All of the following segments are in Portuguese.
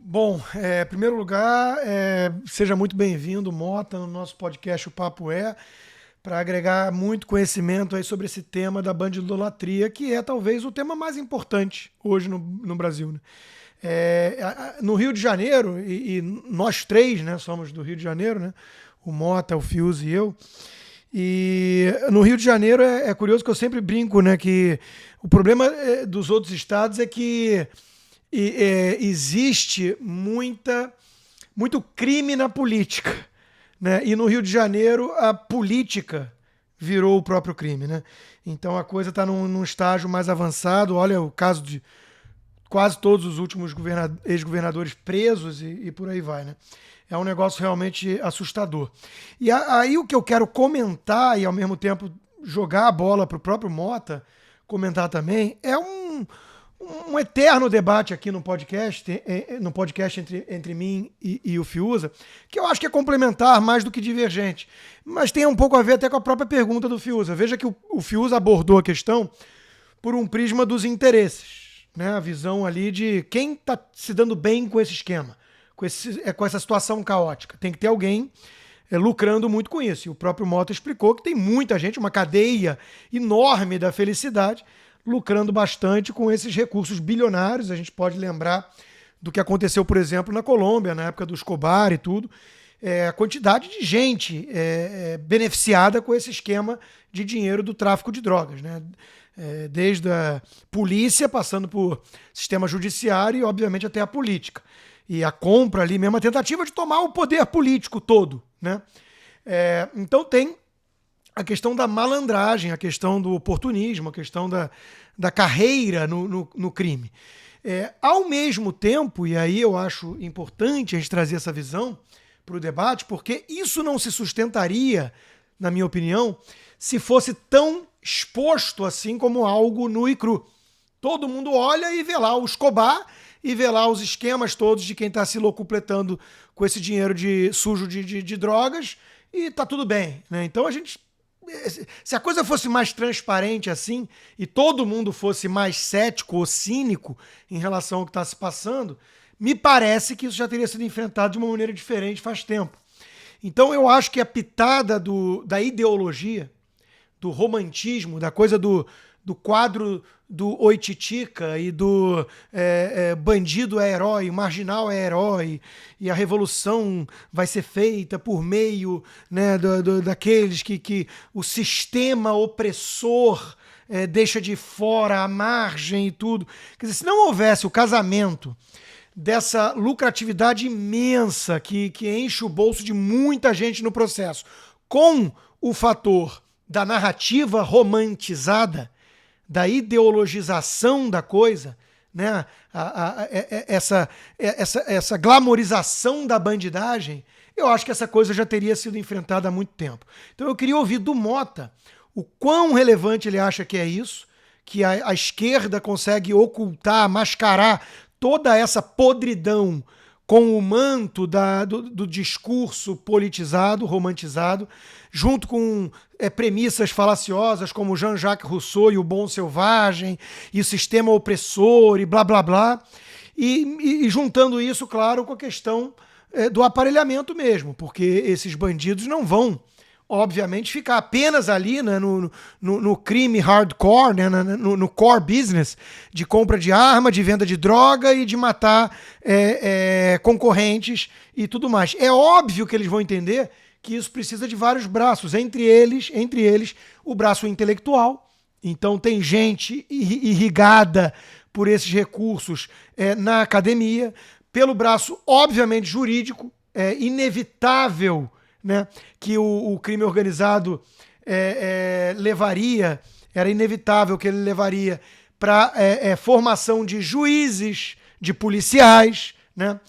Bom, em primeiro lugar, seja muito bem-vindo, Mota, no nosso podcast O Papo para agregar muito conhecimento aí sobre esse tema da bandidolatria, que é talvez o tema mais importante hoje no Brasil, né? No Rio de Janeiro, e nós três, né, somos do Rio de Janeiro, né? O Mota, o Fius e eu. E no Rio de Janeiro é curioso que eu sempre brinco, né, que o problema dos outros estados é que existe muito crime na política, né? E no Rio de Janeiro a política virou o próprio crime, né? Então a coisa está num estágio mais avançado. Olha o caso de quase todos os últimos ex-governadores presos e por aí vai, né? É um negócio realmente assustador. E aí o que eu quero comentar e ao mesmo tempo jogar a bola para o próprio Mota comentar também é um eterno debate aqui no podcast entre mim e o Fiuza, que eu acho que é complementar mais do que divergente. Mas tem um pouco a ver até com a própria pergunta do Fiuza. Veja que o Fiuza abordou a questão por um prisma dos interesses, né? A visão ali de quem está se dando bem com esse esquema, com essa situação caótica. Tem que ter alguém lucrando muito com isso. E o próprio Mota explicou que tem muita gente, uma cadeia enorme da felicidade, lucrando bastante com esses recursos bilionários. A gente pode lembrar do que aconteceu, por exemplo, na Colômbia, na época do Escobar e tudo. A quantidade de gente beneficiada com esse esquema de dinheiro do tráfico de drogas, né? Desde a polícia, passando por sistema judiciário e, obviamente, até a política. E a compra ali mesmo, a tentativa de tomar o poder político todo, né? Então tem a questão da malandragem, a questão do oportunismo, a questão da carreira no crime. Ao mesmo tempo, e aí eu acho importante a gente trazer essa visão para o debate, porque isso não se sustentaria, na minha opinião, se fosse tão exposto assim como algo nu e cru. Todo mundo olha e vê lá o Escobar e vê lá os esquemas todos de quem está se locupletando com esse dinheiro sujo de drogas e tá tudo bem, né? Então a gente... Se a coisa fosse mais transparente assim e todo mundo fosse mais cético ou cínico em relação ao que está se passando, me parece que isso já teria sido enfrentado de uma maneira diferente faz tempo. Então eu acho que a pitada da ideologia, do romantismo, da coisa do quadro do Oititica e do bandido é herói, marginal é herói, e a revolução vai ser feita por meio, né, daqueles que o sistema opressor deixa de fora, a margem e tudo. Quer dizer, se não houvesse o casamento dessa lucratividade imensa que enche o bolso de muita gente no processo, com o fator da narrativa romantizada, da ideologização da coisa, né? Essa glamorização da bandidagem, eu acho que essa coisa já teria sido enfrentada há muito tempo. Então eu queria ouvir do Mota o quão relevante ele acha que é isso, que a esquerda consegue ocultar, mascarar toda essa podridão com o manto do discurso politizado, romantizado, junto com premissas falaciosas como Jean-Jacques Rousseau e o bom selvagem, e o sistema opressor e blá blá blá, e juntando isso, claro, com a questão do aparelhamento mesmo, porque esses bandidos não vão, obviamente, ficar apenas ali, né, no crime hardcore, né, no core business de compra de arma, de venda de droga e de matar concorrentes e tudo mais. É óbvio que eles vão entender que isso precisa de vários braços, entre eles o braço intelectual. Então tem gente irrigada por esses recursos na academia, pelo braço, obviamente, jurídico, inevitável, né, que o crime organizado era inevitável que ele levaria para formação de juízes, de policiais, né,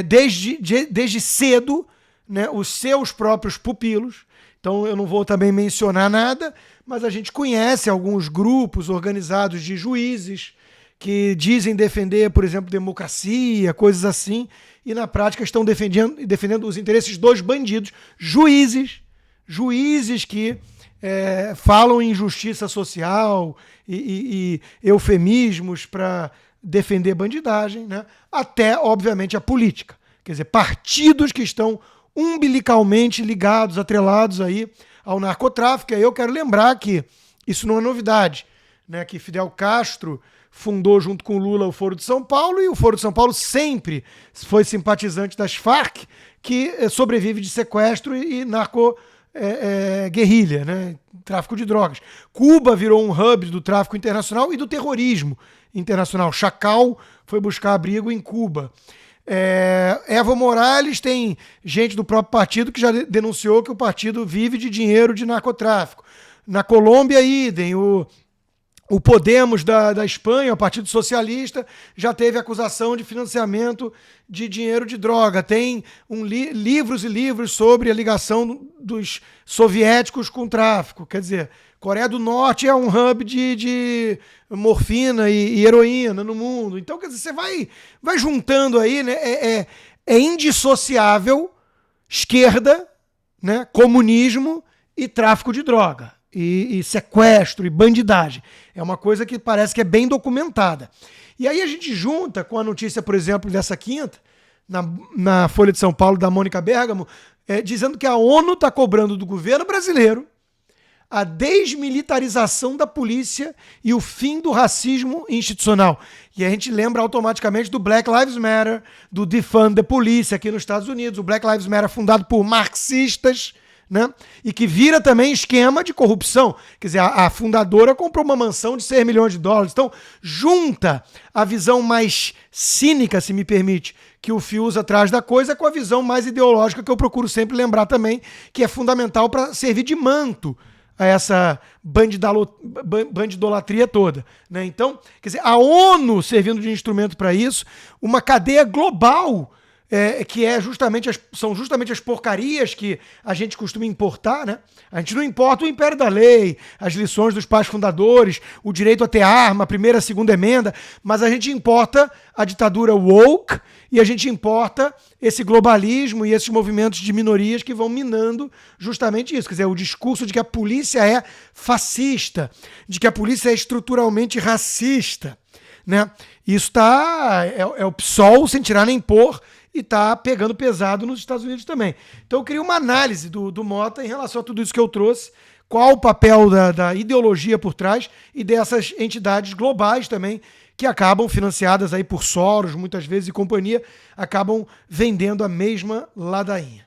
desde cedo, né, os seus próprios pupilos. Então eu não vou também mencionar nada, mas a gente conhece alguns grupos organizados de juízes que dizem defender, por exemplo, democracia, coisas assim, e na prática estão defendendo os interesses dos bandidos, juízes que falam em justiça social e eufemismos para defender bandidagem, né, até, obviamente, a política. Quer dizer, partidos que estão umbilicalmente ligados, atrelados aí ao narcotráfico. E aí eu quero lembrar que isso não é novidade, né, que Fidel Castro fundou junto com Lula o Foro de São Paulo, e o Foro de São Paulo sempre foi simpatizante das Farc, que sobrevive de sequestro e narco-guerrilha, né? Tráfico de drogas. Cuba virou um hub do tráfico internacional e do terrorismo internacional. Chacal foi buscar abrigo em Cuba. Evo Morales tem gente do próprio partido que já denunciou que o partido vive de dinheiro de narcotráfico. Na Colômbia, idem. O Podemos da Espanha, o Partido Socialista, já teve acusação de financiamento de dinheiro de droga. Tem livros e livros sobre a ligação dos soviéticos com o tráfico. Quer dizer, Coreia do Norte é um hub de morfina e heroína no mundo. Então, quer dizer, você vai juntando aí, né? É indissociável esquerda, né? Comunismo e tráfico de droga. E sequestro e bandidagem. É uma coisa que parece que é bem documentada. E aí a gente junta com a notícia, por exemplo, dessa quinta, na Folha de São Paulo, da Mônica Bergamo, dizendo que a ONU está cobrando do governo brasileiro a desmilitarização da polícia e o fim do racismo institucional. E a gente lembra automaticamente do Black Lives Matter, do Defund the Police aqui nos Estados Unidos. O Black Lives Matter fundado por marxistas, né? E que vira também esquema de corrupção. Quer dizer, a fundadora comprou uma mansão de 6 milhões de dólares. Então, junta a visão mais cínica, se me permite, que o Fiuza traz da coisa, com a visão mais ideológica, que eu procuro sempre lembrar também, que é fundamental para servir de manto a essa bandidolatria toda, né? Então, quer dizer, a ONU servindo de instrumento para isso, uma cadeia global, que são justamente as porcarias que a gente costuma importar, né? A gente não importa o império da lei, as lições dos pais fundadores, o direito a ter arma, a primeira e a segunda emenda, mas a gente importa a ditadura woke e a gente importa esse globalismo e esses movimentos de minorias que vão minando justamente isso. Quer dizer, o discurso de que a polícia é fascista, de que a polícia é estruturalmente racista, né? Isso é o PSOL sem tirar nem pôr, e está pegando pesado nos Estados Unidos também. Então eu queria uma análise do Mota em relação a tudo isso que eu trouxe, qual o papel da ideologia por trás e dessas entidades globais também, que acabam financiadas aí por Soros, muitas vezes, e companhia, acabam vendendo a mesma ladainha.